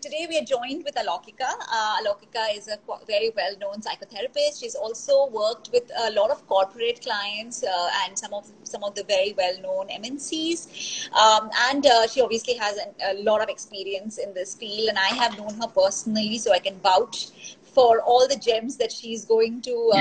Today we are joined with Alokika. Alokika is a very well-known psychotherapist. She's also worked with a lot of corporate clients and some of the very well-known MNCs. And she obviously has a lot of experience in this field. And I have known her personally, so I can vouch for all the gems that she's going to,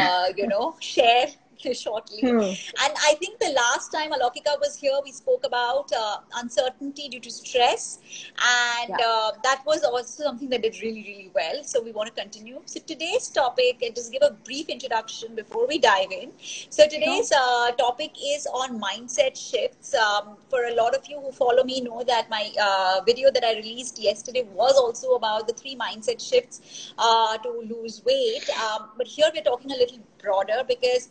share shortly. And I think the last time Alokika was here, we spoke about uncertainty due to stress. And that was also something that did really, really well. So we want to continue. So today's topic, and just give a brief introduction before we dive in. So today's topic is on mindset shifts. For a lot of you who follow me know that my video that I released yesterday was also about the 3 mindset shifts to lose weight. But here we're talking a little broader because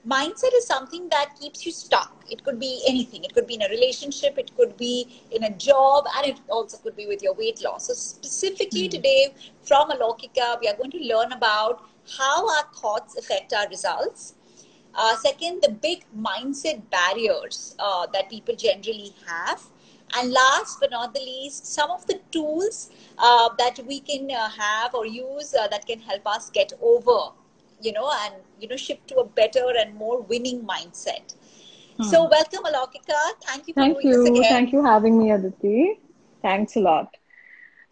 mindset is something that keeps you stuck. It could be anything. It could be in a relationship, it could be in a job, and it also could be with your weight loss. So specifically today from Alokika, we are going to learn about how our thoughts affect our results. Second, the big mindset barriers that people generally have. And last but not the least, some of the tools that we can have or use that can help us get over and shift to a better and more winning mindset. So welcome, Alokika. Thank you for doing this again. Thank you for having me, Aditi. Thanks a lot.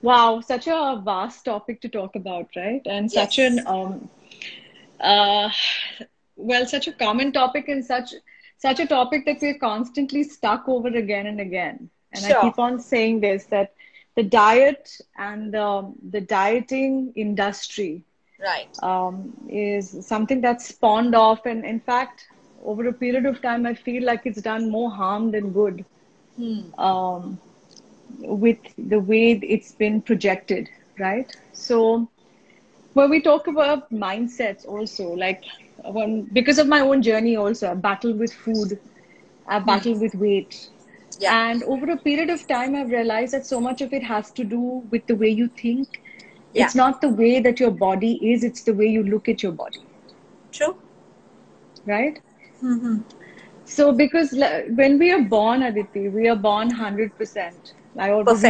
Wow, such a vast topic to talk about, right? And such an such a common topic and such a topic that we're constantly stuck over again and again. And I keep on saying this, that the diet and the dieting industry is something that's spawned off, and in fact over a period of time I feel like it's done more harm than good with the way it's been projected, right? So when we talk about mindsets also, like because of my own journey also, I battled with food, I battled with weight, and over a period of time I've realized that so much of it has to do with the way you think. It's not the way that your body is, it's the way you look at your body. True. Right? So because when we are born, Aditi, we are born 100%.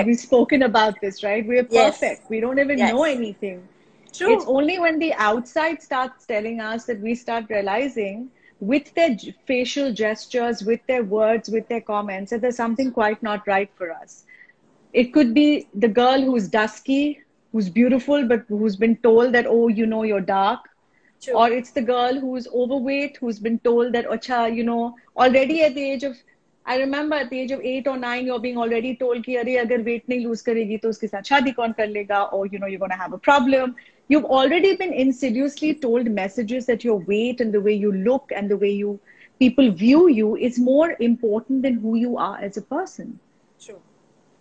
We've spoken about this, right? We are perfect. We don't even know anything. True. It's only when the outside starts telling us that we start realizing with their facial gestures, with their words, with their comments, that there's something quite not right for us. It could be the girl who's dusky, who's beautiful, but who's been told that, oh, you're dark. True. Or it's the girl who's overweight, who's been told that, already at the age of, I remember at the age of 8 or 9, you're being already told ki, Arey, agar weight nahi lose karegi, to uske saath shaadi kaun kar lega? Or, you're going to have a problem. You've already been insidiously told messages that your weight and the way you look and the way people view you is more important than who you are as a person. True.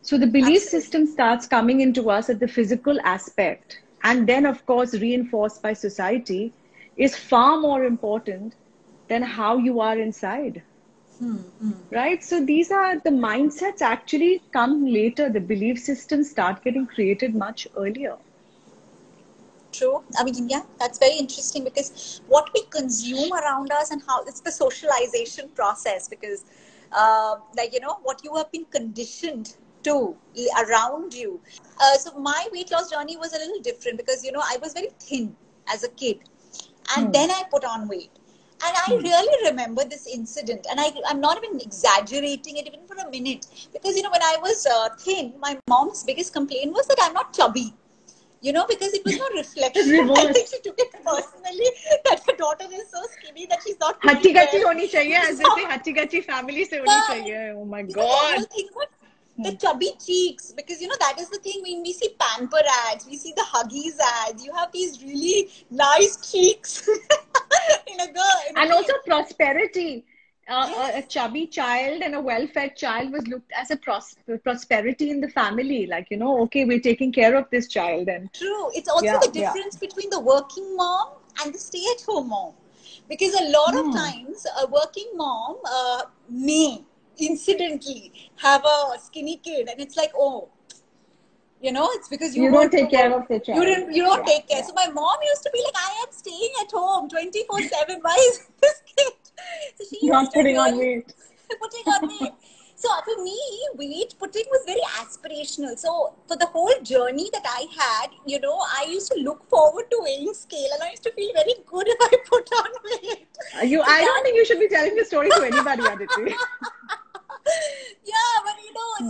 So the belief system starts coming into us at the physical aspect, and then of course reinforced by society, is far more important than how you are inside. Right? So these are the mindsets actually come later. The belief systems start getting created much earlier. True. I mean, that's very interesting because what we consume around us and how it's the socialization process, because what you have been conditioned to around you. So my weight loss journey was a little different because, I was very thin as a kid, and then I put on weight. And I really remember this incident, and I'm not even exaggerating it even for a minute, because, when I was thin, my mom's biggest complaint was that I'm not chubby. Because it was not reflection. I think she took it personally that her daughter is so skinny that she's not. Hatti gachi honi chahiye, as they say, hatti gachi family se honi chahiye. Oh my God. The whole thing was the chubby cheeks, because that is the thing. When we see pamper ads, we see the Huggies ads, you have these really nice cheeks in a girl. And also prosperity. A chubby child and a well-fed child was looked as a prosperity in the family. Like, okay, we're taking care of this child. And true. It's also the difference between the working mom and the stay-at-home mom. Because a lot of times, a working mom may incidentally have a skinny kid, and it's like, it's because you don't take care of the child. You don't take care. So my mom used to be like, I am staying at home 24/7. Why is this kid? So she not putting on weight. Putting on weight. So for me, weight putting was very aspirational. So for the whole journey that I had, I used to look forward to weighing scale, and I used to feel very good if I put on weight. So I don't that think you should be telling this story to anybody, Aditi. yeah, but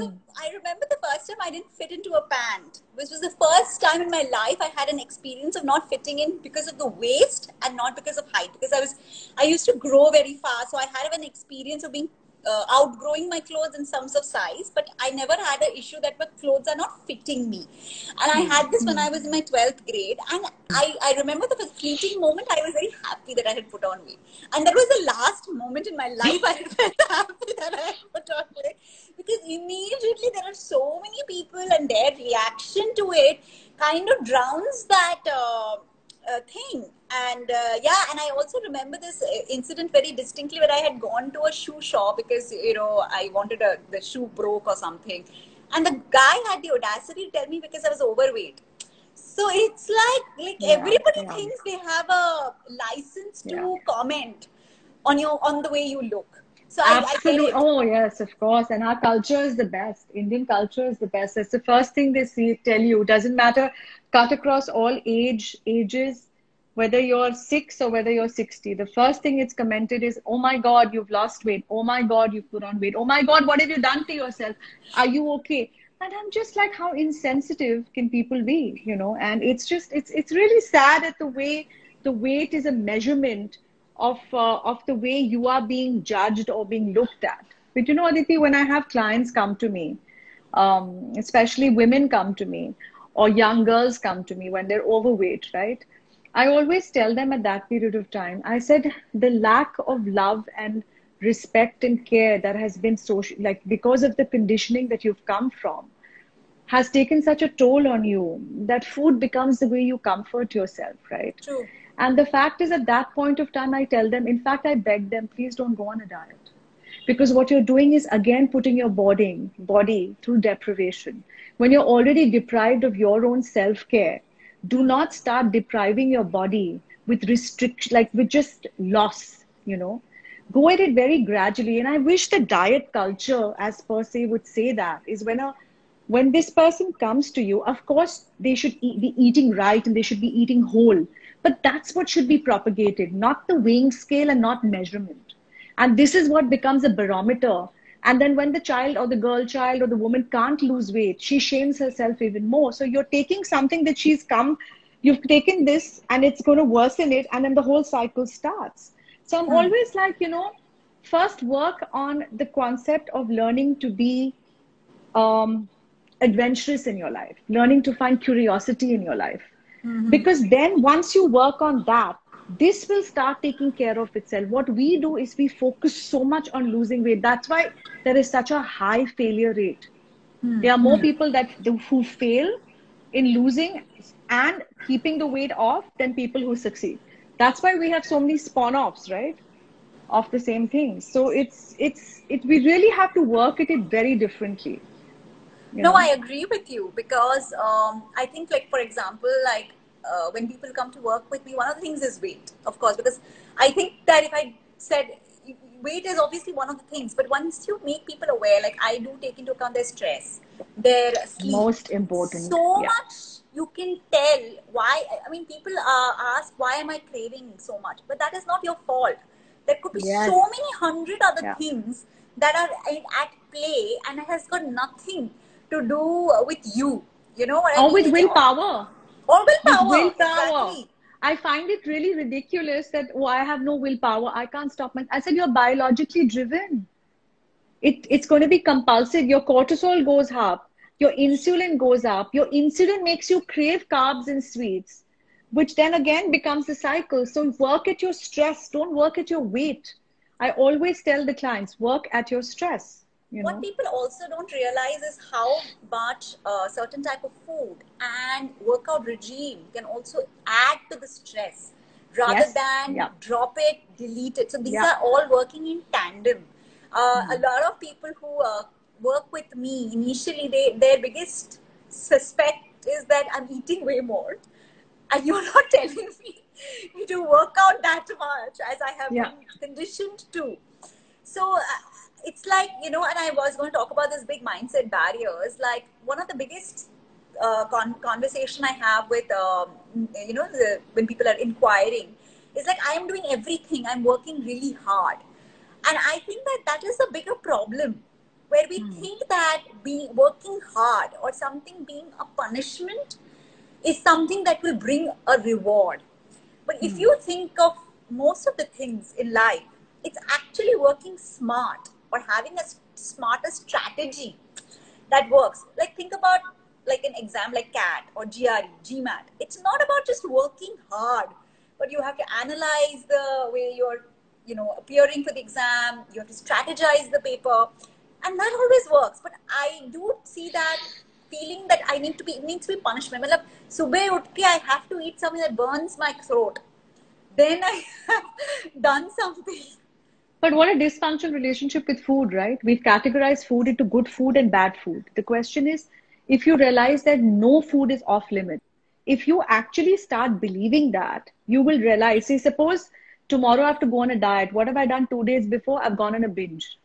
so I remember the first time I didn't fit into a pant, which was the first time in my life I had an experience of not fitting in because of the waist and not because of height. Because I used to grow very fast, so I had an experience of being outgrowing my clothes in terms of size, but I never had an issue that my clothes are not fitting me. And I had this when I was in my 12th grade, and I remember the fleeting moment I was very happy that I had put on weight. And that was the last moment in my life I felt happy that I had put on weight. Because immediately there are so many people and their reaction to it kind of drowns that thing. And and I also remember this incident very distinctly where I had gone to a shoe shop because I wanted the shoe broke or something, and the guy had the audacity to tell me because I was overweight. So it's like Yeah, everybody yeah, thinks they have a license yeah. to comment on the way you look. So I get Absolutely. it. Oh, yes, of course. And our culture is the best. Indian culture is the best. It's the first thing they tell you. Doesn't matter, cut across all ages, whether you're 6 or whether you're 60. The first thing it's commented is, oh my God, you've lost weight. Oh my God, you've put on weight. Oh my God, what have you done to yourself? Are you okay? And I'm just like, how insensitive can people be, And it's really sad at the way the weight is a measurement of the way you are being judged or being looked at. But Aditi, when I have clients come to me, especially women come to me, or young girls come to me when they're overweight, right? I always tell them at that period of time, I said, the lack of love and respect and care that has been like because of the conditioning that you've come from, has taken such a toll on you that food becomes the way you comfort yourself, right? True. And the fact is, at that point of time, I tell them, in fact, I beg them, please don't go on a diet. Because what you're doing is again putting your body through deprivation. When you're already deprived of your own self-care, do not start depriving your body with restriction, like with just loss. Go at it very gradually. And I wish the diet culture, as per se, would say that is when this person comes to you, of course, they should be eating right and they should be eating whole. But that's what should be propagated, not the weighing scale and not measurement. And this is what becomes a barometer. And then when the child or the girl child or the woman can't lose weight, she shames herself even more. So you're taking something that you've taken this and it's going to worsen it. And then the whole cycle starts. So I'm always like, first work on the concept of learning to be um, adventurous in your life, learning to find curiosity in your life. Because then once you work on that, this will start taking care of itself. What we do is we focus so much on losing weight. That's why there is such a high failure rate. There are more people who fail in losing and keeping the weight off than people who succeed. That's why we have so many spawn-offs, right? Of the same thing. So we really have to work at it very differently. No, I agree with you because I think, like, for example, like when people come to work with me, one of the things is weight, of course, because I think that if I said weight is obviously one of the things, but once you make people aware, like I do take into account their stress, their sleep, Most important. so Yeah. much you can tell why. I mean, people ask, why am I craving so much? But that is not your fault. There could be so Yes. many hundred other Yeah. things that are at play and it has got nothing to do with you. You know what I Or mean? with It's willpower. all With willpower. willpower. Exactly. I find it really ridiculous that, oh, I have no willpower. I can't stop my. I said, you're biologically driven. It's going to be compulsive. Your cortisol goes up. Your insulin goes up. Your insulin makes you crave carbs and sweets, which then again becomes a cycle. So work at your stress. Don't work at your weight. I always tell the clients, work at your stress, What people also don't realize is how much certain type of food and workout regime can also add to the stress rather Yes. than Yeah. drop it, delete it. So these Yeah. are all working in tandem. A lot of people who work with me initially, their biggest suspect is that I'm eating way more, and you're not telling me to work out that much as I have Yeah. been conditioned to. So it's like, you know, and I was going to talk about this big mindset barriers. Like one of the biggest conversation I have with, you know, when people are inquiring is like, I am doing everything. I'm working really hard. And I think that that is a bigger problem where we think that being working hard or something being a punishment is something that will bring a reward. But if you think of most of the things in life, it's actually working smart or having a smarter strategy that works. Like think about like an exam like CAT or GRE, GMAT. It's not about just working hard, but you have to analyze the way you're, you know, appearing for the exam. You have to strategize the paper, and that always works. But I do see that feeling that I need to be, it needs to be punishment. Matlab, subah utke I have to eat something that burns my throat. Then I have done something. But what a dysfunctional relationship with food, right? We've categorized food into good food and bad food. The question is, if you realize that no food is off limits, if you actually start believing that, you will realize, see, suppose tomorrow I have to go on a diet. What have I done 2 days before? I've gone on a binge.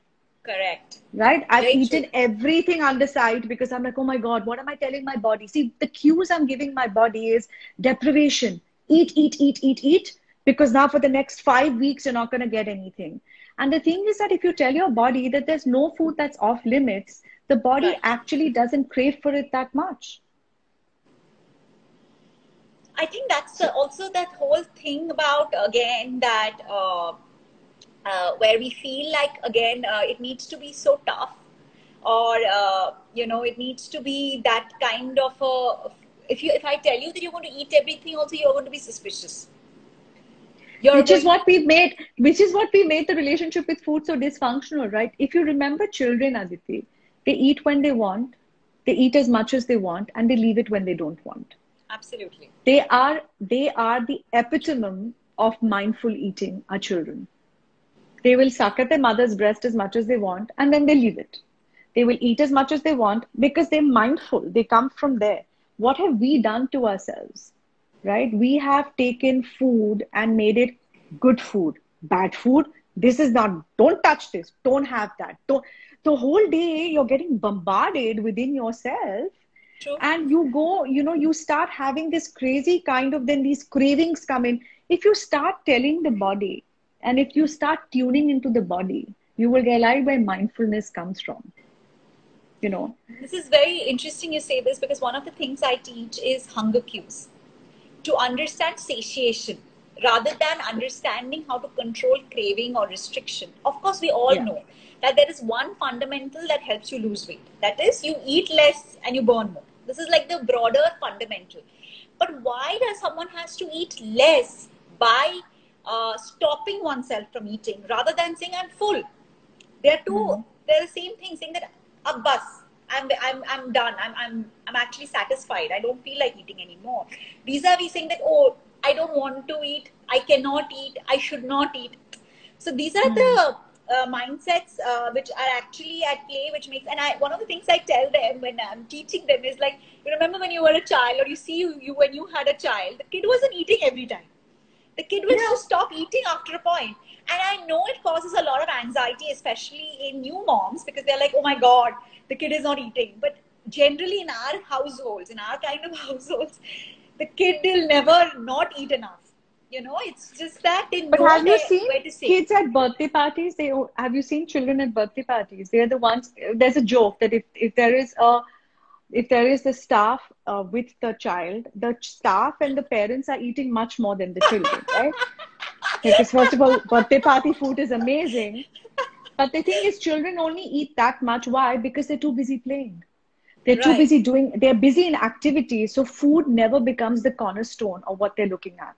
Correct. Right? I've Very eaten true. everything on the side because I'm like, oh my God, what am I telling my body? See, the cues I'm giving my body is deprivation. Eat, eat, eat, eat, eat. Because now for the next 5 weeks, you're not going to get anything. And the thing is that if you tell your body that there's no food that's off limits, the body Right. actually doesn't crave for it that much. I think that's So, also that whole thing about again that where we feel like again it needs to be so tough, or you know, it needs to be that kind of a. If I tell you that you're going to eat everything, also you're going to be suspicious. You're which is going. what we've made, which is what we made the relationship with food so dysfunctional, right? If you remember children, Aditi, they eat when they want, they eat as much as they want, and they leave it when they don't want. Absolutely. They are the epitome of mindful eating, our children. They will suck at their mother's breast as much as they want, and then they leave it. They will eat as much as they want because they're mindful. They come from there. What have we done to ourselves? Right? We have taken food and made it good food, bad food. This is not, don't touch this, don't have that. Don't, the whole day you're getting bombarded within yourself, True. and you go, you start having this crazy kind of, then these cravings come in. If you start telling the body and if you start tuning into the body, you will realize where mindfulness comes from, you know. This is very interesting you say this, because one of the things I teach is hunger cues, to understand satiation rather than understanding how to control craving or restriction. Of course, we all Yeah. know that there is one fundamental that helps you lose weight. That is, you eat less and you burn more. This is like the broader fundamental. But why does someone has to eat less by stopping oneself from eating rather than saying I'm full? They're two. Hmm. They're the same thing, saying that Abbas, I'm done. I'm actually satisfied. I don't feel like eating anymore. Vis-a-vis saying that, oh, I don't want to eat. I cannot eat. I should not eat. So these are Hmm. the mindsets which are actually at play, which makes. And one of the things I tell them when I'm teaching them is like, you remember when you were a child, or you see you when you had a child, the kid wasn't eating every time. The kid will Yeah. just stop eating after a point. And I know it causes a lot of anxiety, especially in new moms, because they're like, oh my God, the kid is not eating. But generally, in our households, in our kind of households, the kid will never not eat enough. You know, it's just that they But know have you seen where to say. kids at birthday parties? Have you seen children at birthday parties? They are the ones. There's a joke that if there is the staff with the child, the staff and the parents are eating much more than the children, right? Because first of all, birthday party food is amazing, but the thing is, children only eat that much. Why? Because they're too busy playing. They're too Right. busy doing. They're busy in activities, so food never becomes the cornerstone of what they're looking at.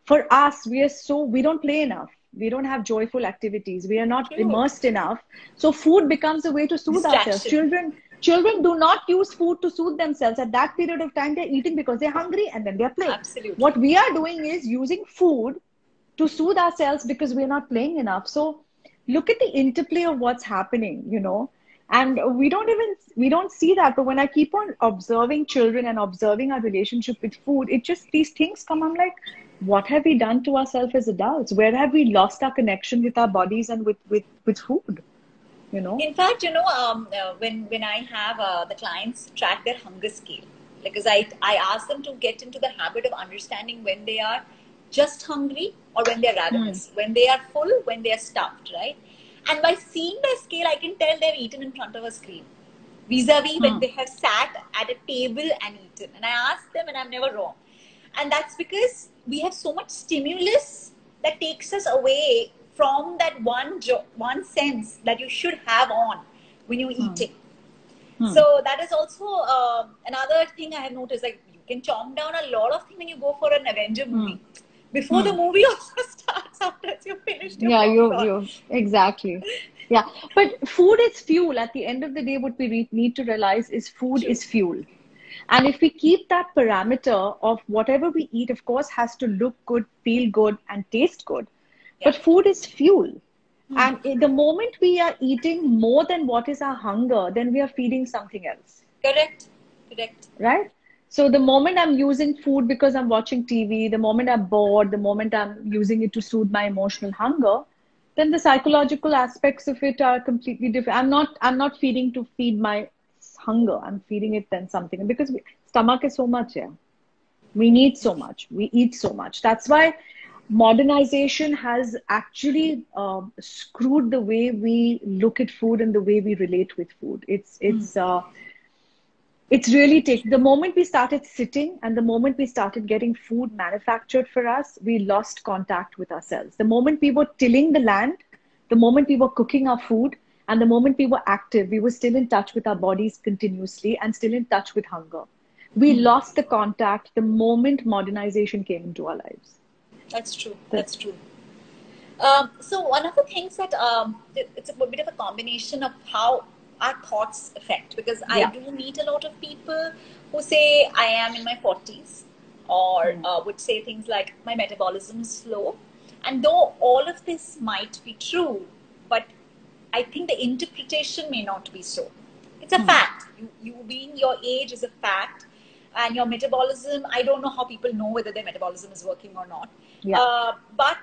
For us, we don't play enough. We don't have joyful activities. We are not True. immersed enough. So food becomes a way to soothe ourselves. Distraction. Children do not use food to soothe themselves. At that period of time, they're eating because they're hungry and then they're playing. Absolutely. What we are doing is using food to soothe ourselves because we're not playing enough. So look at the interplay of what's happening. And we don't see that. But when I keep on observing children and observing our relationship with food, it just, these things come. I'm like, what have we done to ourselves as adults? Where have we lost our connection with our bodies and with food? you know? In fact, when I have the clients track their hunger scale, because I ask them to get into the habit of understanding when they are just hungry or when they're ravenous, when they are full, when they are stuffed, right? And by seeing their scale, I can tell they've eaten in front of a screen, vis-a-vis when they have sat at a table and eaten. And I ask them, and I'm never wrong. And that's because we have so much stimulus that takes us away from that one sense that you should have on when you're eating. So that is also another thing I have noticed. Like, you can chomp down a lot of things when you go for an Avenger movie. Before the movie also starts, after you finished your you exactly. Yeah, but food is fuel. At the end of the day, what we need to realize is food is fuel. And if we keep that parameter of whatever we eat, of course, has to look good, feel good, and taste good. But food is fuel. And the moment we are eating more than what is our hunger, then we are feeding something else. Correct. Right? So the moment I'm using food because I'm watching TV, the moment I'm bored, the moment I'm using it to soothe my emotional hunger, then the psychological aspects of it are completely different. I'm not feeding to feed my hunger. I'm feeding it then something. Because stomach is so much, yeah. We need so much. We eat so much. That's why modernization has actually screwed the way we look at food and the way we relate with food. It's really the moment we started sitting and the moment we started getting food manufactured for us, we lost contact with ourselves. The moment we were tilling the land, the moment we were cooking our food, and the moment we were active, we were still in touch with our bodies continuously and still in touch with hunger. We lost the contact the moment modernization came into our lives. That's true. That's true. So one of the things that it's a bit of a combination of how our thoughts affect, because I do meet a lot of people who say I am in my 40s or would say things like my metabolism is slow. And though all of this might be true, but I think the interpretation may not be so. It's a fact. You being your age is a fact. And your metabolism, I don't know how people know whether their metabolism is working or not. But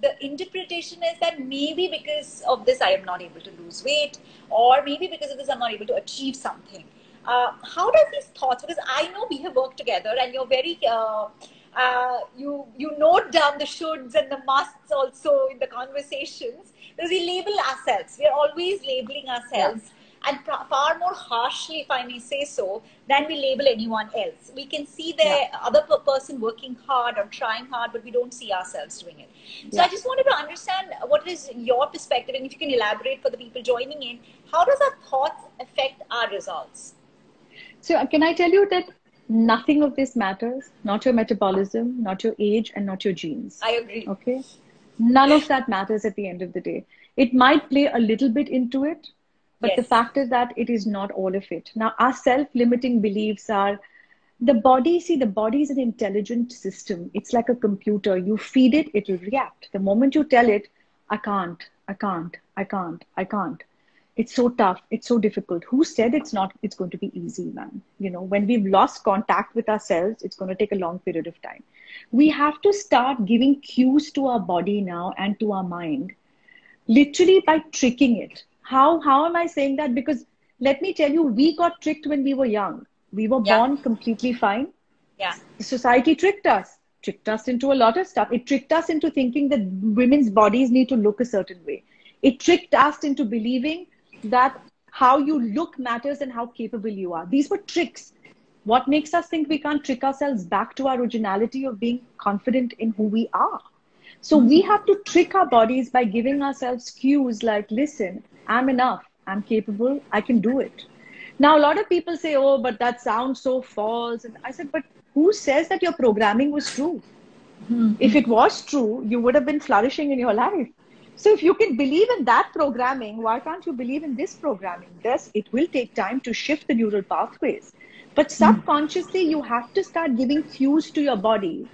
the interpretation is that maybe because of this I am not able to lose weight, or maybe because of this I'm not able to achieve something. How does these thoughts, because I know we have worked together and you're very you note down the shoulds and the musts also in the conversations, because we label ourselves. We are always labeling ourselves. And far more harshly, if I may say so, than we label anyone else. We can see the other person working hard or trying hard, but we don't see ourselves doing it. So I just wanted to understand what is your perspective, and if you can elaborate for the people joining in, how does our thoughts affect our results? So can I tell you that nothing of this matters? Not your metabolism, not your age, and not your genes. I agree. Okay? None of that matters at the end of the day. It might play a little bit into it, but the fact is that it is not all of it. Now, our self-limiting beliefs are the body. See, the body is an intelligent system. It's like a computer. You feed it, it will react. The moment you tell it, I can't. It's so tough. It's so difficult. Who said it's going to be easy, man? You know, when we've lost contact with ourselves, it's going to take a long period of time. We have to start giving cues to our body now and to our mind, literally by tricking it. How am I saying that? Because let me tell you, we got tricked when we were young. We were born completely fine. Society tricked us into a lot of stuff. It tricked us into thinking that women's bodies need to look a certain way. It tricked us into believing that how you look matters and how capable you are. These were tricks. What makes us think we can't trick ourselves back to our originality of being confident in who we are? So we have to trick our bodies by giving ourselves cues like, listen, I'm enough, I'm capable, I can do it. Now, a lot of people say, oh, but that sounds so false. And I said, but who says that your programming was true? If it was true, you would have been flourishing in your life. So if you can believe in that programming, why can't you believe in this programming? Yes, it will take time to shift the neural pathways. But subconsciously, you have to start giving cues to your body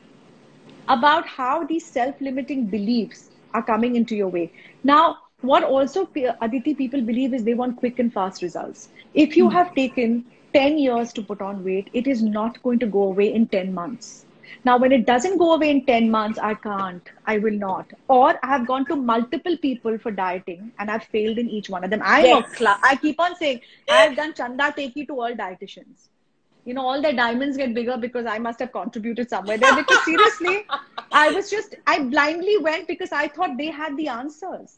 about how these self-limiting beliefs are coming into your way. Now, what also, Aditi, people believe is they want quick and fast results. If you have taken 10 years to put on weight, it is not going to go away in 10 months. Now, when it doesn't go away in 10 months, I can't, I will not. Or I have gone to multiple people for dieting and I've failed in each one of them. Yes. I keep on saying, I've done Chanda Teki to all dietitians. You know, all their diamonds get bigger because I must have contributed somewhere there. Because seriously, I blindly went because I thought they had the answers.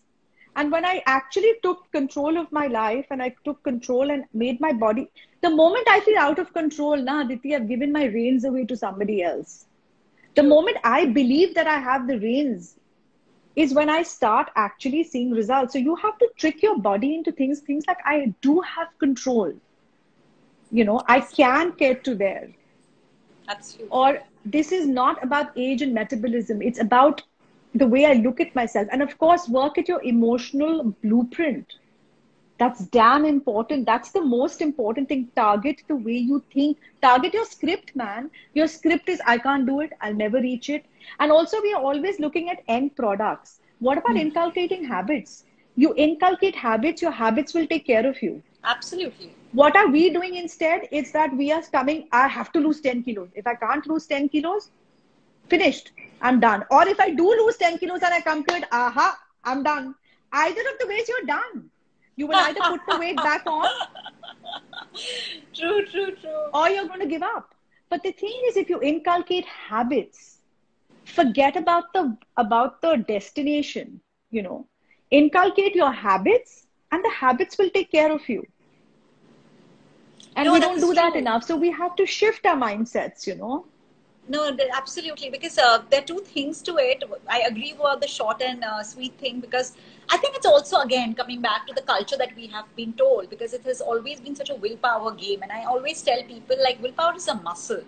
And when I actually took control of my life and I took control and made my body, the moment I feel out of control, na, Aditi, I've given my reins away to somebody else. The moment I believe that I have the reins is when I start actually seeing results. So you have to trick your body into things like I do have control. You know, I can get to there. Absolutely. Or this is not about age and metabolism. It's about the way I look at myself. And of course, work at your emotional blueprint. That's damn important. That's the most important thing. Target the way you think. Target your script, man. Your script is, I can't do it. I'll never reach it. And also, we are always looking at end products. What about inculcating habits? You inculcate habits, your habits will take care of you. Absolutely. What are we doing instead? It's that we are coming, I have to lose 10 kilos. If I can't lose 10 kilos, finished. I'm done. Or if I do lose 10 kilos and I come to it, aha, I'm done. Either of the ways, you're done. You will either put the weight back on. True. Or you're going to give up. But the thing is, if you inculcate habits, forget about the destination, you know. Inculcate your habits and the habits will take care of you. And we don't do that enough. So we have to shift our mindsets, you know. No, absolutely. Because there are two things to it. I agree about the short and sweet thing, because I think it's also, again, coming back to the culture that we have been told, because it has always been such a willpower game. And I always tell people, like, willpower is a muscle.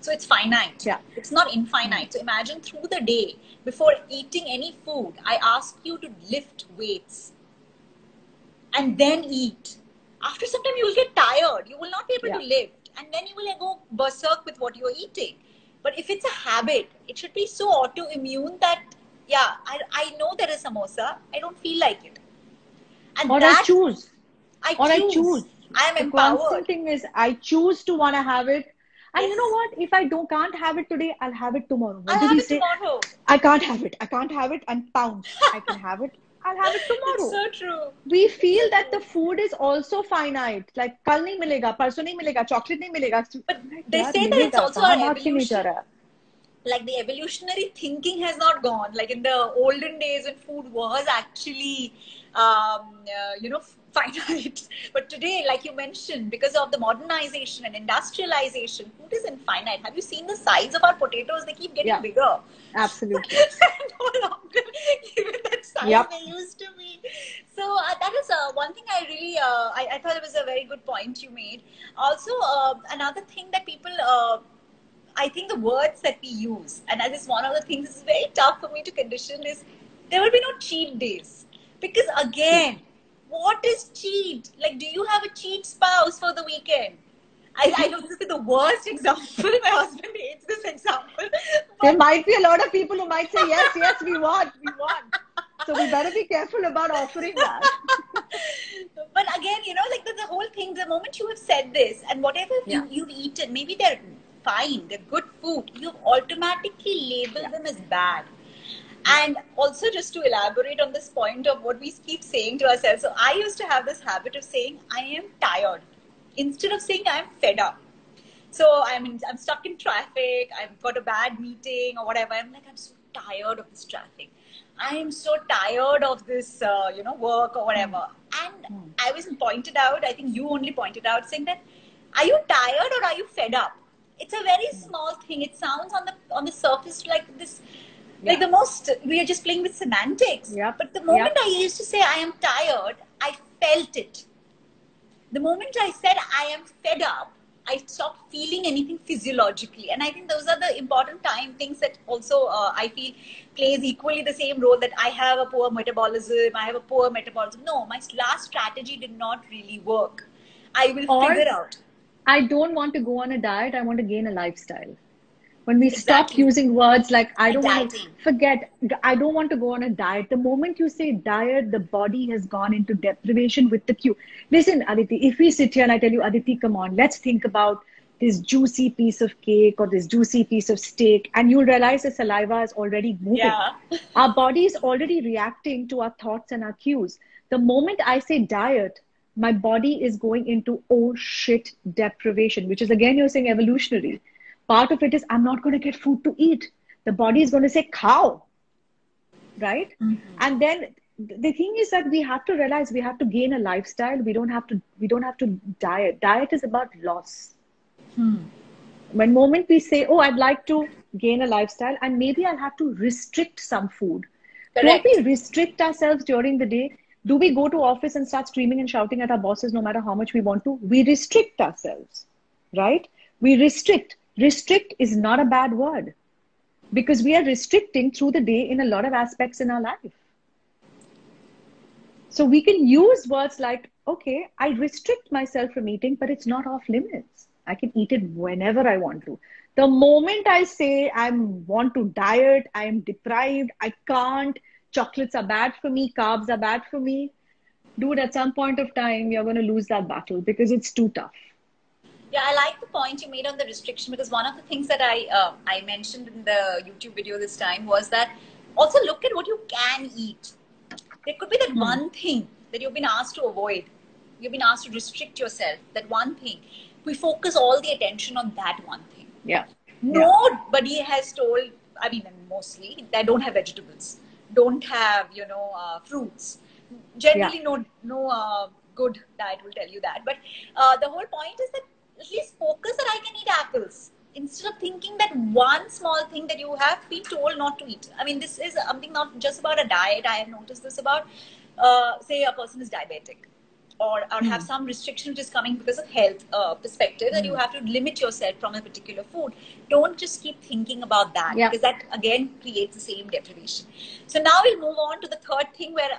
So it's finite. Yeah. It's not infinite. So imagine through the day, before eating any food, I ask you to lift weights and then eat. After some time, you will get tired. You will not be able to lift. And then you will go berserk with what you're eating. But if it's a habit, it should be so autoimmune that, yeah, I know there is samosa. I don't feel like it. And or I choose. I choose. I am empowered. The constant thing is, I choose to want to have it. And you know what? If I can't have it today, I'll have it tomorrow. I'll have it tomorrow. I can't have it. I can't have it. And pounce. I can have it. I'll have it tomorrow. It's so true. We feel that the food is also finite. Like, kal nahi milega, parso nahi milega, chocolate nahi milega. But they say that it's also our evolution. Like, the evolutionary thinking has not gone. Like, in the olden days when food was actually, finite. But today, like you mentioned, because of the modernization and industrialization, food is infinite. Have you seen the size of our potatoes? They keep getting bigger. Absolutely. No longer even that size they used to be. So that is one thing I really, I thought it was a very good point you made. Also, another thing that people... I think the words that we use, and that is one of the things that's very tough for me to condition, is there will be no cheat days. Because again, what is cheat? Like, do you have a cheat spouse for the weekend? I know this is the worst example. My husband hates this example. There might be a lot of people who might say, yes, we want. So we better be careful about offering that. But again, like the whole thing, the moment you have said this, and whatever you've eaten, maybe they're fine, they're good food, you automatically label them as bad. And also, just to elaborate on this point of what we keep saying to ourselves, so I used to have this habit of saying I am tired instead of saying I am fed up. So I'm stuck in traffic, I've got a bad meeting or whatever, I'm like, I'm so tired of this traffic, I am so tired of this work or whatever. And I was pointed out, I think you only pointed out, saying that, are you tired or are you fed up? It's a very small thing. It sounds on the surface like this, like the most, we are just playing with semantics. But the moment I used to say I am tired, I felt it. The moment I said I am fed up, I stopped feeling anything physiologically. And I think those are the important things that also I feel plays equally the same role, that I have a poor metabolism, No, my last strategy did not really work. I will figure out. I don't want to go on a diet. I want to gain a lifestyle. When we stop using words like, I don't want to go on a diet. The moment you say diet, the body has gone into deprivation with the cue. Listen, Aditi, if we sit here and I tell you, Aditi, come on, let's think about this juicy piece of cake or this juicy piece of steak, and you'll realize the saliva is already moving. Yeah. Our body is already reacting to our thoughts and our cues. The moment I say diet, my body is going into, oh shit, deprivation, which is again, you're saying evolutionary. Part of it is, I'm not going to get food to eat. The body is going to say, cow, right? Mm-hmm. And then the thing is that we have to realize we have to gain a lifestyle. We don't have to diet. Diet is about loss. When moment we say, oh, I'd like to gain a lifestyle and maybe I'll have to restrict some food. Correct. Don't we restrict ourselves during the day? Do we go to office and start screaming and shouting at our bosses no matter how much we want to? We restrict ourselves, right? We restrict. Restrict is not a bad word because we are restricting through the day in a lot of aspects in our life. So we can use words like, okay, I restrict myself from eating, but it's not off limits. I can eat it whenever I want to. The moment I say I want to diet, I am deprived, I can't, chocolates are bad for me, carbs are bad for me, dude, at some point of time, you're going to lose that battle because it's too tough. Yeah, I like the point you made on the restriction, because one of the things that I mentioned in the YouTube video this time was that also look at what you can eat. There could be that one thing that you've been asked to avoid. You've been asked to restrict yourself, that one thing. We focus all the attention on that one thing. Yeah. Nobody has told, I mean, mostly, they don't have vegetables, don't have, fruits. Generally, no good diet will tell you that. But the whole point is that at least focus that I can eat apples, instead of thinking that one small thing that you have been told not to eat. I mean, this is something not just about a diet. I have noticed this about, say, a person is diabetic or have some restriction which is coming because of health perspective, that you have to limit yourself from a particular food. Don't just keep thinking about that, because that again creates the same deprivation. So now we'll move on to the third thing where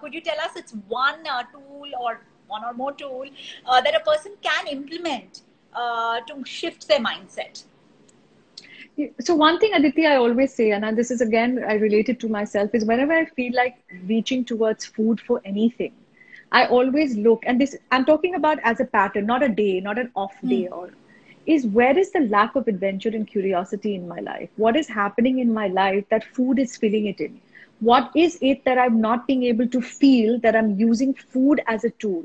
could you tell us it's one tool or one or more tool that a person can implement to shift their mindset? So one thing, Aditi, I always say, and this is again, I relate it to myself, is whenever I feel like reaching towards food for anything, I always look, and this I'm talking about as a pattern, not a day, not an off day, or is where is the lack of adventure and curiosity in my life? What is happening in my life that food is filling it in? What is it that I'm not being able to feel that I'm using food as a tool?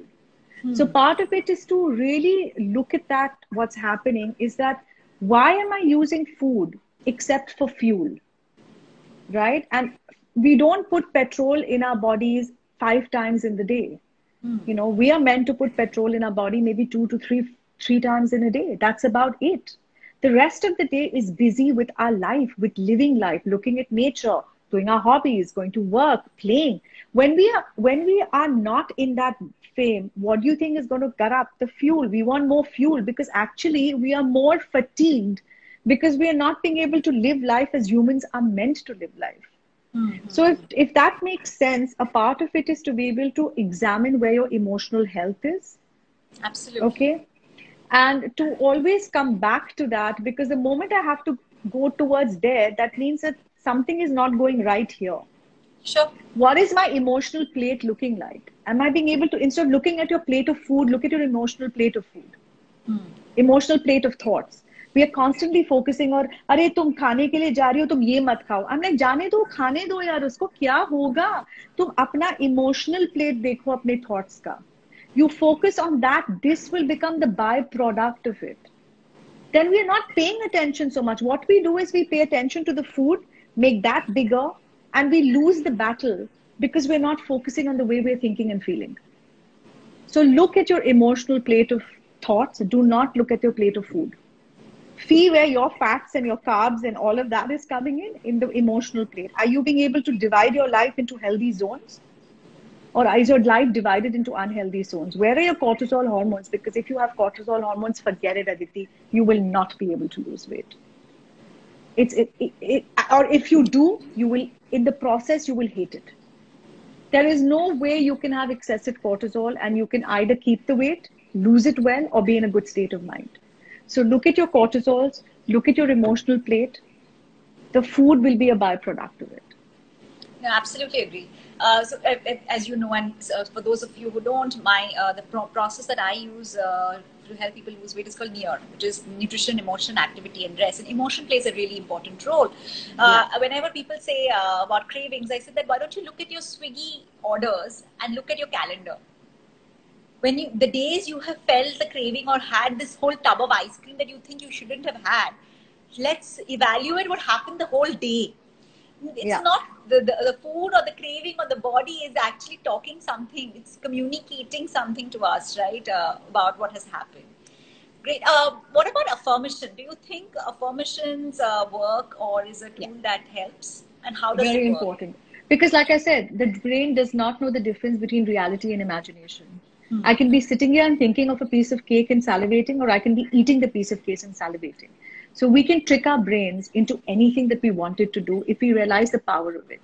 So part of it is to really look at that. What's happening is that why am I using food except for fuel, right? And we don't put petrol in our bodies 5 times in the day. We are meant to put petrol in our body maybe 2 to 3 times in a day. That's about it. The rest of the day is busy with our life, with living life, looking at nature, doing our hobbies, going to work, playing. When we are not in that fame, what do you think is going to cut up the fuel? We want more fuel because actually we are more fatigued because we are not being able to live life as humans are meant to live life. So if that makes sense, a part of it is to be able to examine where your emotional health is. Absolutely. Okay. And to always come back to that, because the moment I have to go towards there, that means that something is not going right here. Sure. What is my emotional plate looking like? Am I being able to, instead of looking at your plate of food, look at your emotional plate of food, emotional plate of thoughts. We are constantly focusing on, अरे तुम खाने के लिए जा रही हो, तुम ये मत खाओ. I'm like, जाने दो, खाने दो यार, उसको क्या होगा? तुम अपना emotional plate देखो अपने thoughts का. You focus on that, this will become the byproduct of it. Then we are not paying attention so much. What we do is we pay attention to the food, make that bigger, and we lose the battle because we're not focusing on the way we're thinking and feeling. So look at your emotional plate of thoughts. Do not look at your plate of food. See where your fats and your carbs and all of that is coming in the emotional plate. Are you being able to divide your life into healthy zones? Or is your life divided into unhealthy zones? Where are your cortisol hormones? Because if you have cortisol hormones, forget it, Aditi. You will not be able to lose weight. Or if you do, you will, in the process, you will hate it. There is no way you can have excessive cortisol and you can either keep the weight, lose it well, or be in a good state of mind. So look at your cortisols, look at your emotional plate. The food will be a byproduct of it. No, absolutely agree. So as you know, and for those of you who don't, the process that I use to help people lose weight is called NEAR, which is nutrition, emotion, activity, and rest. And emotion plays a really important role. Whenever people say about cravings, I said that why don't you look at your Swiggy orders and look at your calendar. When the days you have felt the craving or had this whole tub of ice cream that you think you shouldn't have had, let's evaluate what happened the whole day. It's not the food or the craving or the body is actually talking something. It's communicating something to us, right? About what has happened. Great. What about affirmation? Do you think affirmations work, or is a tool that helps? And how does it work? Very important. Because like I said, the brain does not know the difference between reality and imagination. I can be sitting here and thinking of a piece of cake and salivating, or I can be eating the piece of cake and salivating. So we can trick our brains into anything that we wanted to do if we realize the power of it.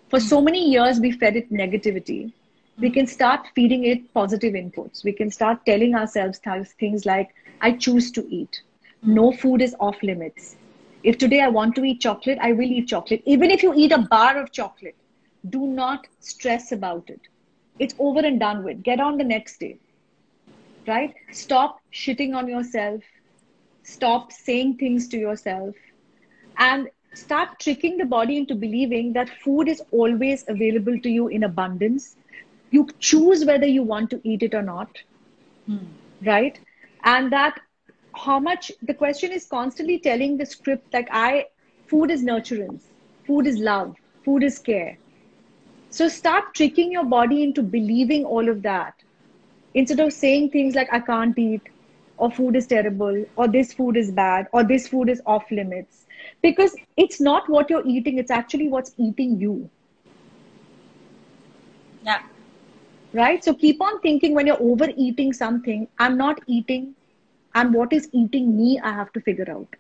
For so many years, we fed it negativity. We can start feeding it positive inputs. We can start telling ourselves things like, I choose to eat. No food is off limits. If today I want to eat chocolate, I will eat chocolate. Even if you eat a bar of chocolate, do not stress about it. It's over and done with. Get on the next day, right? Stop shitting on yourself. Stop saying things to yourself and start tricking the body into believing that food is always available to you in abundance. You choose whether you want to eat it or not, right? And that how much the question is constantly telling the script like food is nurturance, food is love, food is care. So start tricking your body into believing all of that instead of saying things like I can't eat, or food is terrible, or this food is bad, or this food is off limits. Because it's not what you're eating, it's actually what's eating you. Yeah. Right? So keep on thinking when you're overeating something, I'm not eating, and what is eating me, I have to figure out.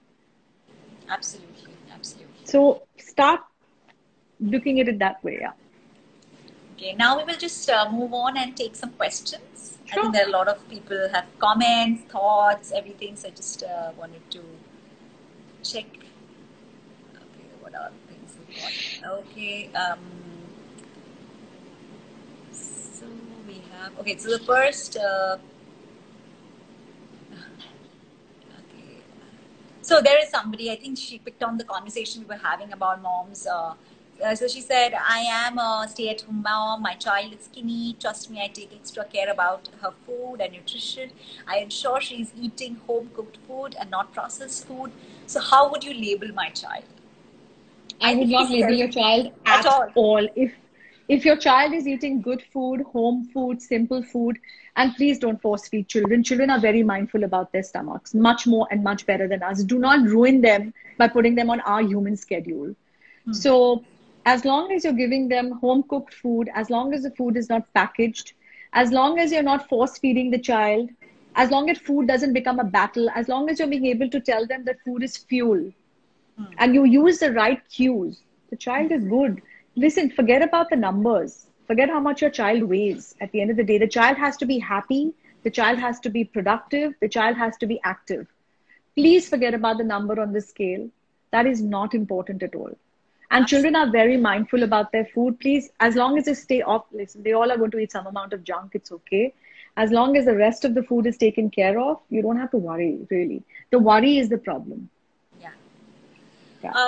Absolutely. Absolutely. So start looking at it that way. Yeah. Okay, now we will just move on and take some questions. Sure. I think there are a lot of people have comments, thoughts, everything. So I just wanted to check. Okay, what are the things we've got? Okay. So we have. Okay, so the first. Okay. So there is somebody. I think she picked on the conversation we were having about moms. So she said, I am a stay-at-home mom. My child is skinny. Trust me, I take extra care about her food and nutrition. I ensure she's eating home-cooked food and not processed food. So how would you label my child? I would not label your child at all. If your child is eating good food, home food, simple food, and please don't force feed children. Children are very mindful about their stomachs, much more and much better than us. Do not ruin them by putting them on our human schedule. So as long as you're giving them home cooked food, as long as the food is not packaged, as long as you're not force feeding the child, as long as food doesn't become a battle, as long as you're being able to tell them that food is fuel and you use the right cues, the child is good. Listen, forget about the numbers. Forget how much your child weighs. At the end of the day, the child has to be happy. The child has to be productive. The child has to be active. Please forget about the number on the scale. That is not important at all. And children are very mindful about their food. Please, as long as they stay off, listen, they all are going to eat some amount of junk. It's okay. As long as the rest of the food is taken care of, you don't have to worry, really. The worry is the problem. Yeah.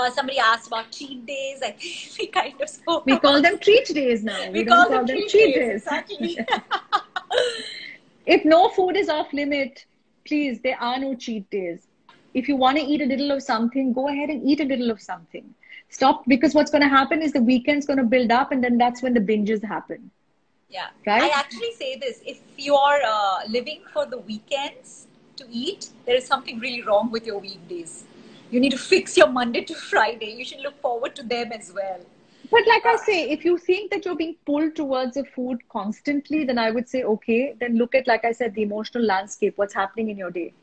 Somebody asked about cheat days. I think we kind of spoke. We call them treat days now. We don't call them cheat days. Exactly. If no food is off limit, please, there are no cheat days. If you want to eat a little of something, go ahead and eat a little of something. Stop, because what's going to happen is the weekend's going to build up, and then that's when the binges happen. Yeah. Right? I actually say this. If you're living for the weekends to eat, there is something really wrong with your weekdays. You need to fix your Monday to Friday. You should look forward to them as well. But like I say, if you think that you're being pulled towards the food constantly, then I would say, okay, then look at, like I said, the emotional landscape, what's happening in your day.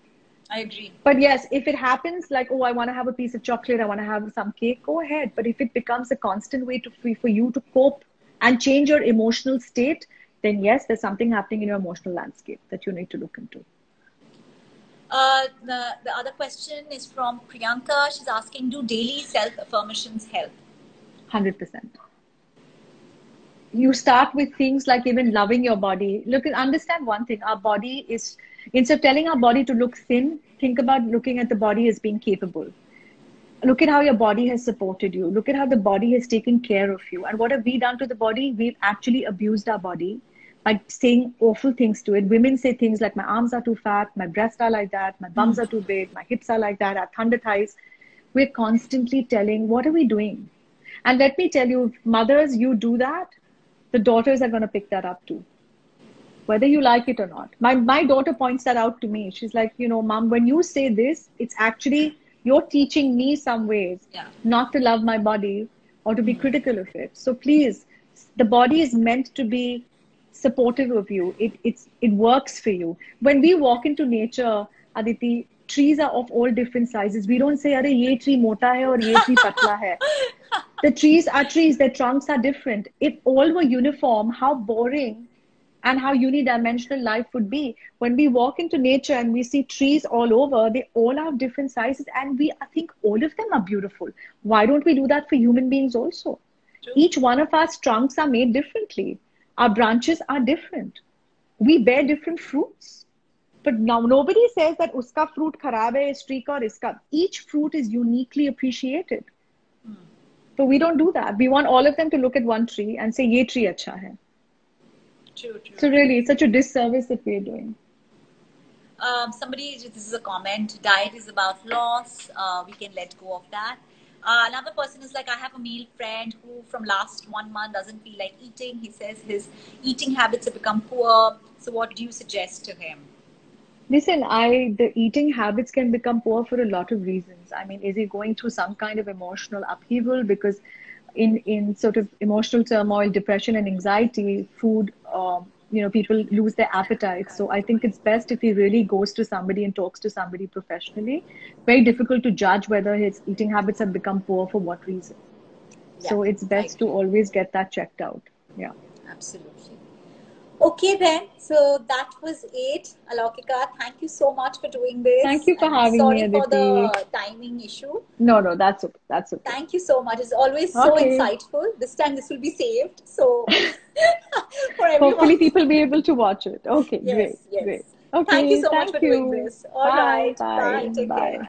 I agree. But yes, if it happens like, oh, I want to have a piece of chocolate, I want to have some cake, go ahead. But if it becomes a constant way for you to cope and change your emotional state, then yes, there's something happening in your emotional landscape that you need to look into. The other question is from Priyanka. She's asking, do daily self-affirmations help? 100%. You start with things like even loving your body. Look and understand one thing. Our body is, instead of telling our body to look thin, think about looking at the body as being capable. Look at how your body has supported you. Look at how the body has taken care of you. And what have we done to the body? We've actually abused our body by saying awful things to it. Women say things like, my arms are too fat, my breasts are like that, my bums are too big, my hips are like that, I have thunder thighs. We're constantly telling, what are we doing? And let me tell you, if mothers, you do that, the daughters are going to pick that up too, whether you like it or not. My daughter points that out to me. She's like, Mom, when you say this, it's actually, you're teaching me some ways not to love my body or to be critical of it. So please, the body is meant to be supportive of you. It works for you. When we walk into nature, Aditi, trees are of all different sizes. We don't say, "Arey, ye tree mota hai aur ye tree patla hai." The trees are trees, their trunks are different. If all were uniform, how boring and how unidimensional life would be. When we walk into nature and we see trees all over, they all have different sizes, and I think all of them are beautiful. Why don't we do that for human beings also? True. Each one of our trunks are made differently. Our branches are different. We bear different fruits. But now nobody says that uska fruit kharab hai, is tree ka aur iska. Each fruit is uniquely appreciated. So we don't do that. We want all of them to look at one tree and say, ye tree acha hai. True. So really, it's such a disservice that we're doing. This is a comment, diet is about loss. We can let go of that. Another person is like, I have a male friend who from last 1 month doesn't feel like eating. He says his eating habits have become poor. So what do you suggest to him? Listen, the eating habits can become poor for a lot of reasons. I mean, is he going through some kind of emotional upheaval? Because in sort of emotional turmoil, depression and anxiety, food, people lose their appetite. So I think it's best if he really goes to somebody and talks to somebody professionally. Very difficult to judge whether his eating habits have become poor for what reason. So it's best to always get that checked out. Yeah. Absolutely. Okay then, so that was it. Alaukika, thank you so much for doing this. Thank you for having me, Aditi. Sorry for the timing issue. No, that's okay. That's okay. Thank you so much. It's always so insightful. This time this will be saved. So for everyone. Hopefully people will be able to watch it. Okay, yes, great. Yes. Okay, thank you so much for doing this. All right. Bye. Take care.